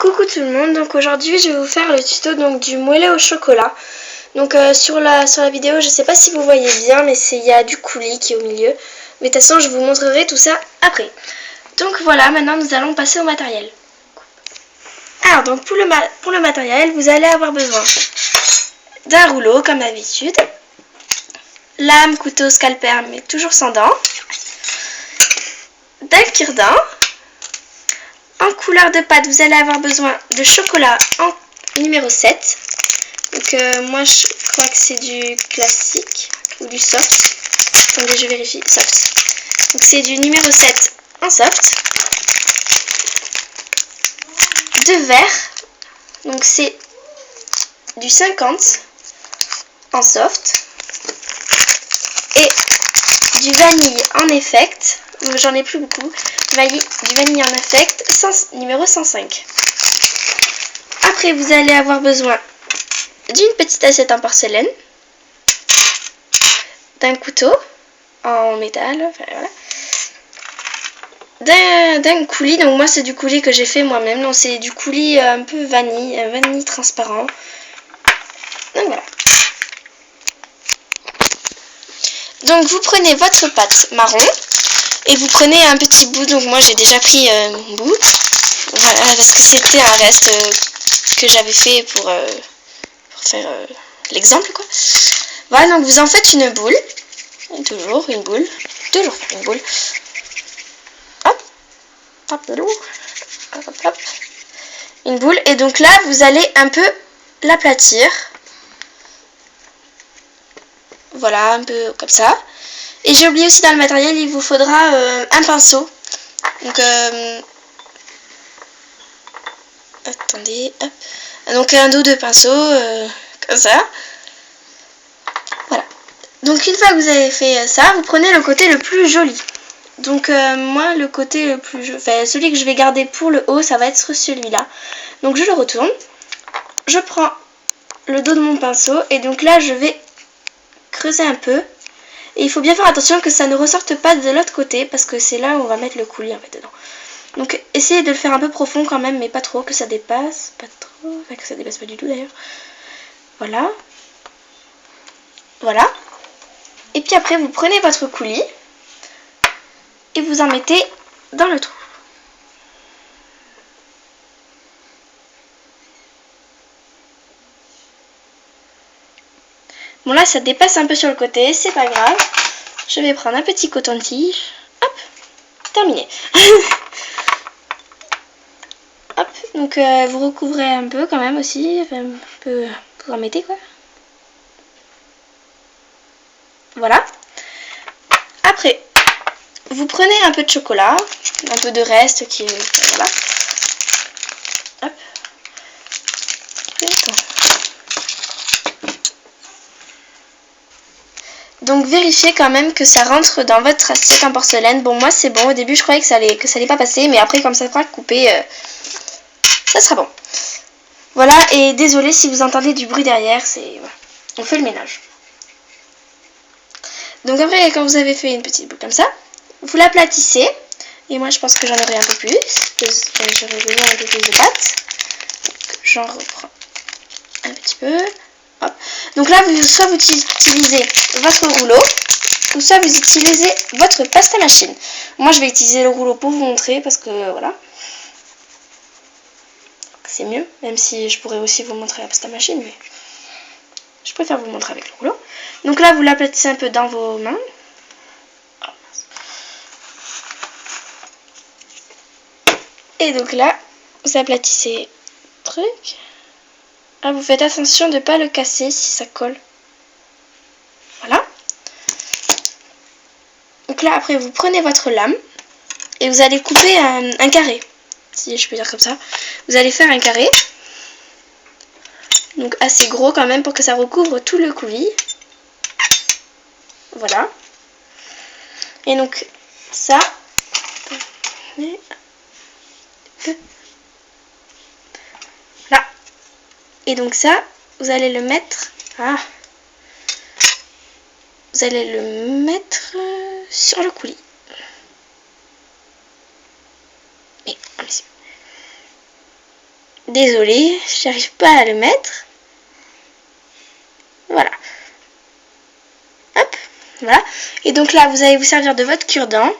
Coucou tout le monde, donc aujourd'hui je vais vous faire le tuto du moelleux au chocolat. Donc sur la vidéo, je sais pas si vous voyez bien, mais il y a du coulis qui est au milieu. Mais de toute façon je vous montrerai tout ça après. Donc voilà, maintenant nous allons passer au matériel. Alors donc pour le matériel, vous allez avoir besoin d'un rouleau comme d'habitude, lame, couteau, scalpel mais toujours sans dents, d'un cure-dent. En couleur de pâte, vous allez avoir besoin de chocolat en numéro 7. Donc moi je crois que c'est du classique ou du soft. Attendez, je vérifie. Soft. Donc c'est du numéro 7 en soft. Deux verres. Donc c'est du 50 en soft. Et du vanille en effect. J'en ai plus beaucoup. Du vanille en effect numéro 105. Après vous allez avoir besoin d'une petite assiette en porcelaine, d'un couteau en métal, enfin voilà, d'un coulis. Donc moi c'est du coulis que j'ai fait moi-même, donc c'est du coulis un peu vanille, vanille transparent. Donc voilà. Donc vous prenez votre pâte marron et vous prenez un petit bout. Donc moi j'ai déjà pris mon bout, voilà, parce que c'était un reste que j'avais fait pour faire l'exemple quoi. Voilà, donc vous en faites une boule, et toujours une boule, toujours faire une boule. Hop, hop, hop, hop, une boule. Et donc là vous allez un peu l'aplatir. Voilà, un peu comme ça. Et j'ai oublié aussi dans le matériel, il vous faudra un pinceau. Donc, attendez, hop. Donc un dos de pinceau, comme ça. Voilà. Donc une fois que vous avez fait ça, vous prenez le côté le plus joli. Donc moi, le côté le plus joli, enfin celui que je vais garder pour le haut, ça va être celui-là. Donc je le retourne. Je prends le dos de mon pinceau et donc là, je vais creuser un peu. Et il faut bien faire attention que ça ne ressorte pas de l'autre côté, parce que c'est là où on va mettre le coulis en fait dedans. Donc essayez de le faire un peu profond quand même, mais pas trop, que ça dépasse, pas trop, enfin que ça dépasse pas du tout d'ailleurs. Voilà. Voilà. Et puis après vous prenez votre coulis et vous en mettez dans le trou. Bon là ça dépasse un peu sur le côté, c'est pas grave. Je vais prendre un petit coton-tige. Hop, terminé. Hop, donc vous recouvrez un peu quand même aussi, enfin, un peu, vous en mettez quoi. Voilà. Après, vous prenez un peu de chocolat, un peu de reste qui est, voilà. Hop. Donc vérifiez quand même que ça rentre dans votre assiette en porcelaine. Bon moi c'est bon, au début je croyais que ça allait pas passer, mais après comme ça sera coupé, ça sera bon. Voilà, et désolé si vous entendez du bruit derrière, on fait le ménage. Donc après quand vous avez fait une petite boule comme ça, vous l'aplatissez. Et moi je pense que j'en aurai un peu plus, j'aurai besoin un peu plus de pâte. J'en reprends un petit peu. Hop. Donc là, soit vous utilisez votre rouleau, ou soit vous utilisez votre pâte à machine. Moi, je vais utiliser le rouleau pour vous montrer, parce que voilà, c'est mieux, même si je pourrais aussi vous montrer la pâte à machine, mais je préfère vous montrer avec le rouleau. Donc là, vous l'aplatissez un peu dans vos mains. Et donc là, vous aplatissez le truc. Ah, vous faites attention de ne pas le casser si ça colle. Voilà. Donc là, après, vous prenez votre lame et vous allez couper un carré. Si je peux dire comme ça. Vous allez faire un carré. Donc assez gros quand même pour que ça recouvre tout le coulis. Voilà. Et donc, ça. Là. Et donc ça, vous allez le mettre. Ah. Vous allez le mettre sur le coulis. Et allez-y. Désolée, j'arrive pas à le mettre. Voilà. Hop, voilà. Et donc là, vous allez vous servir de votre cure-dent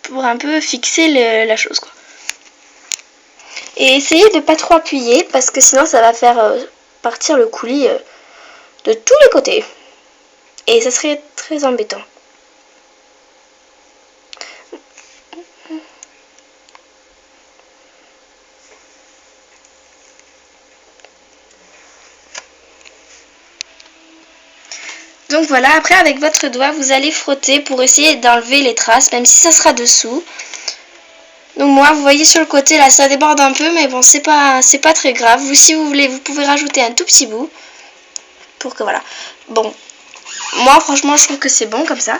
pour un peu fixer la chose, quoi. Et essayez de pas trop appuyer parce que sinon ça va faire partir le coulis de tous les côtés. Et ça serait très embêtant. Donc voilà, après avec votre doigt, vous allez frotter pour essayer d'enlever les traces, même si ça sera dessous. Donc moi, vous voyez sur le côté, là, ça déborde un peu, mais bon, c'est pas très grave. Vous, si vous voulez, vous pouvez rajouter un tout petit bout. Pour que, voilà. Bon, moi, franchement, je trouve que c'est bon, comme ça.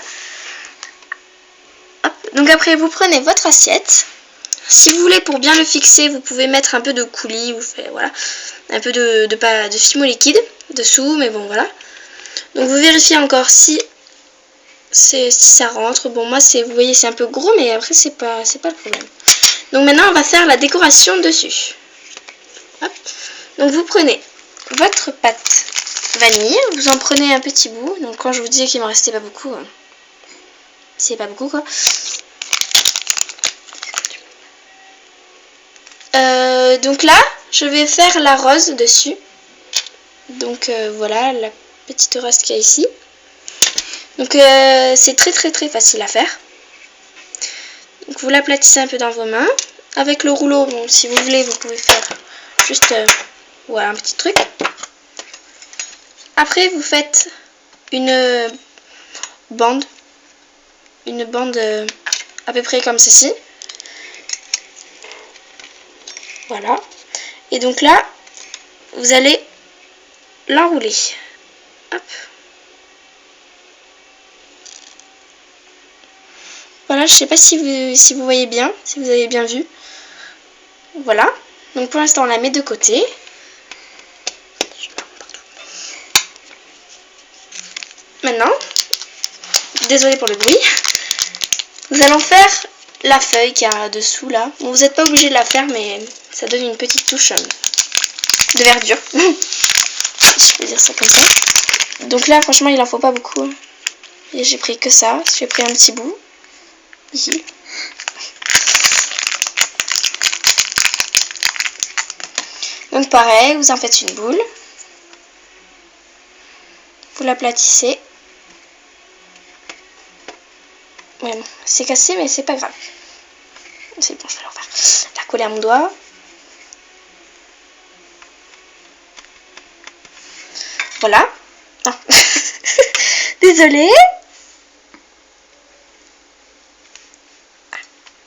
Hop. Donc après, vous prenez votre assiette. Si vous voulez, pour bien le fixer, vous pouvez mettre un peu de coulis, ou voilà. Un peu de fimo liquide dessous, mais bon, voilà. Donc vous vérifiez encore si ça rentre. Bon, moi, vous voyez, c'est un peu gros, mais après, c'est pas le problème. Donc maintenant, on va faire la décoration dessus. Hop. Donc vous prenez votre pâte vanille, vous en prenez un petit bout. Donc quand je vous disais qu'il m'en restait pas beaucoup, c'est pas beaucoup, quoi. Donc là, je vais faire la rose dessus. Donc voilà, la petite rose qu'il y a ici. Donc c'est très facile à faire. Donc vous l'aplatissez un peu dans vos mains. Avec le rouleau, bon, si vous voulez, vous pouvez faire juste voilà, un petit truc. Après, vous faites une bande à peu près comme ceci. Voilà. Et donc là, vous allez l'enrouler. Hop. Voilà, je sais pas si vous voyez bien, si vous avez bien vu. Voilà. Donc pour l'instant, on la met de côté. Maintenant, désolé pour le bruit, nous allons faire la feuille qui est dessous là. Bon, vous n'êtes pas obligé de la faire, mais ça donne une petite touche de verdure. Je peux dire ça comme ça. Donc là, franchement, il en faut pas beaucoup. Et j'ai pris que ça. J'ai pris un petit bout. Ici. Donc pareil, vous en faites une boule. Vous l'aplatissez. Ouais, bon, c'est cassé, mais c'est pas grave. C'est bon, je vais le refaire. La coller à mon doigt. Voilà. Non. Désolée.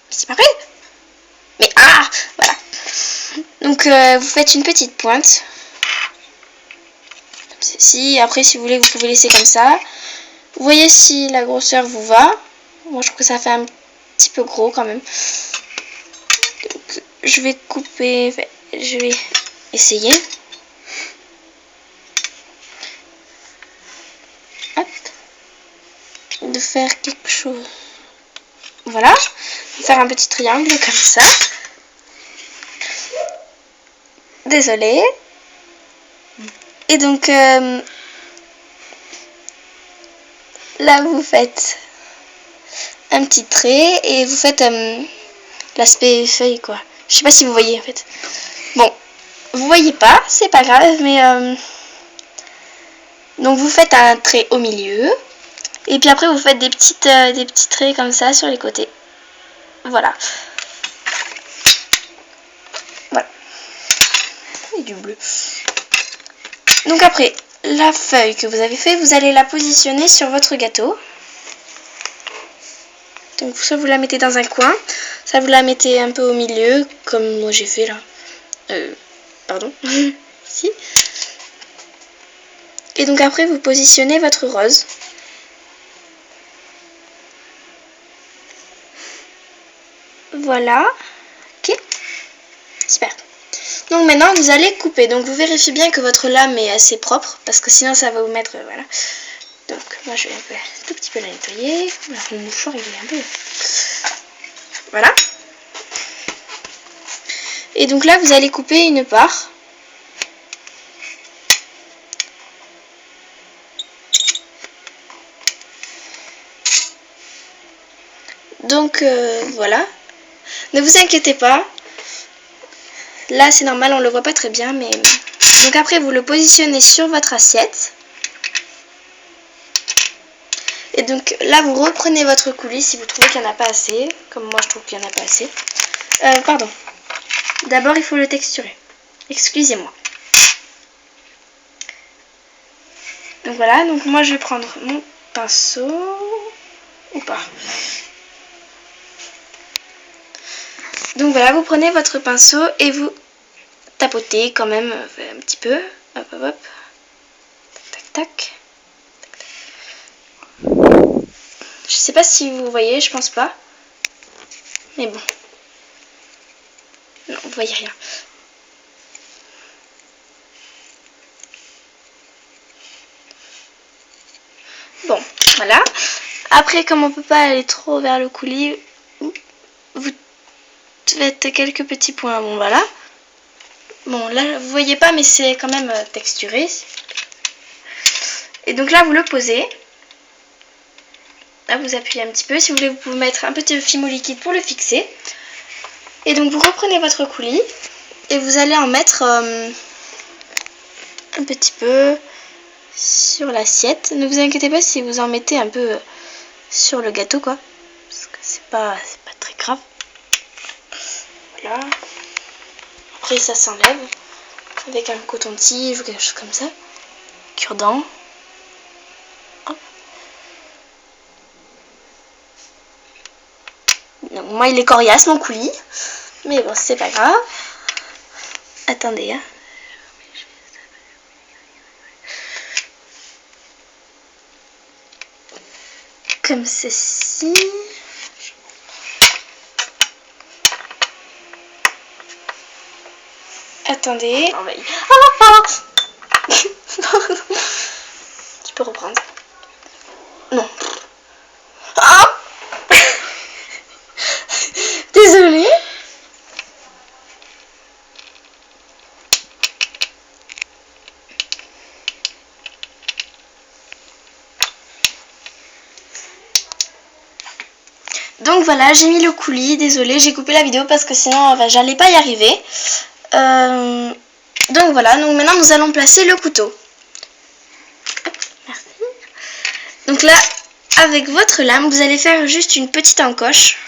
C'est pas vrai. Mais voilà. Donc vous faites une petite pointe. Comme ceci. Après, si vous voulez, vous pouvez laisser comme ça. Vous voyez si la grosseur vous va. Moi, je trouve que ça fait un petit peu gros quand même. Donc, je vais couper. Je vais essayer. Hop. De faire quelque chose. Voilà. Faire un petit triangle comme ça. Désolée. Et donc, là, vous faites un petit trait et vous faites l'aspect feuille, quoi. Je sais pas si vous voyez, en fait. Bon, vous voyez pas, c'est pas grave, mais... donc, vous faites un trait au milieu. Et puis après, vous faites des petits traits comme ça sur les côtés. Voilà. Voilà. Et du bleu. Donc après, la feuille que vous avez fait, vous allez la positionner sur votre gâteau. Donc soit vous la mettez dans un coin, ça vous la mettez un peu au milieu, comme moi j'ai fait là. Pardon. Ici. Et donc après, vous positionnez votre rose. Voilà. Ok. Super. Donc maintenant, vous allez couper. Donc vous vérifiez bien que votre lame est assez propre, parce que sinon ça va vous mettre... voilà. Donc moi je vais un tout petit peu la nettoyer. Mon mouchoir il est un peu... Voilà. Et donc là, vous allez couper une part. Donc voilà. Ne vous inquiétez pas. Là, c'est normal, on le voit pas très bien, mais... Donc après, vous le positionnez sur votre assiette. Et donc là, vous reprenez votre coulis si vous trouvez qu'il n'y en a pas assez. Comme moi, je trouve qu'il n'y en a pas assez. Pardon. D'abord, il faut le texturer. Excusez-moi. Donc voilà, donc moi, je vais prendre mon pinceau. Ou pas. Donc voilà, vous prenez votre pinceau et vous tapotez quand même un petit peu. Hop, hop, hop. Tac, tac, tac. Je sais pas si vous voyez, je pense pas. Mais bon. Non, vous voyez rien. Bon, voilà. Après, comme on peut pas aller trop vers le coulis, vous faites quelques petits points. Bon, voilà. Bon, là, vous voyez pas, mais c'est quand même texturé. Et donc là, vous le posez. Là, vous appuyez un petit peu. Si vous voulez, vous pouvez mettre un petit fimo liquide pour le fixer. Et donc, vous reprenez votre coulis. Et vous allez en mettre un petit peu sur l'assiette. Ne vous inquiétez pas si vous en mettez un peu sur le gâteau, quoi. Parce que c'est pas très grave. Voilà. Après, ça s'enlève avec un coton-tige ou quelque chose comme ça. Cure-dent. Moi, il est coriace, mon coulis. Mais bon, c'est pas grave. Attendez, hein. Comme ceci. Attendez. Tu peux reprendre. Non. Ah. Désolée. Donc voilà, j'ai mis le coulis. Désolée, j'ai coupé la vidéo parce que sinon j'allais pas y arriver. Donc voilà, donc maintenant nous allons placer le couteau. Hop, merci. Donc là, avec votre lame, vous allez faire juste une petite encoche.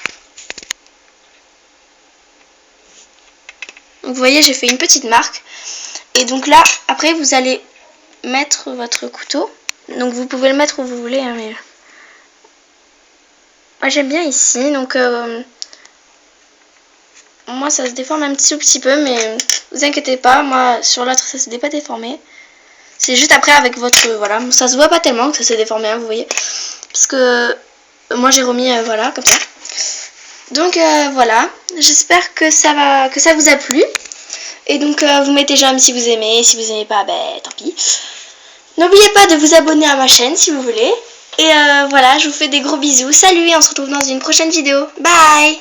Donc vous voyez, j'ai fait une petite marque. Et donc là, après, vous allez mettre votre couteau. Donc vous pouvez le mettre où vous voulez, hein, mais... Moi j'aime bien ici, donc... Moi ça se déforme un petit peu, mais vous inquiétez pas, moi sur l'autre ça s'est pas déformé. C'est juste après avec votre... Voilà, ça se voit pas tellement que ça s'est déformé, hein, vous voyez. Parce que moi j'ai remis, voilà, comme ça. Donc voilà, j'espère que ça vous a plu. Et donc vous mettez j'aime si vous aimez, si vous aimez pas, ben tant pis. N'oubliez pas de vous abonner à ma chaîne si vous voulez. Et voilà, je vous fais des gros bisous. Salut et on se retrouve dans une prochaine vidéo. Bye!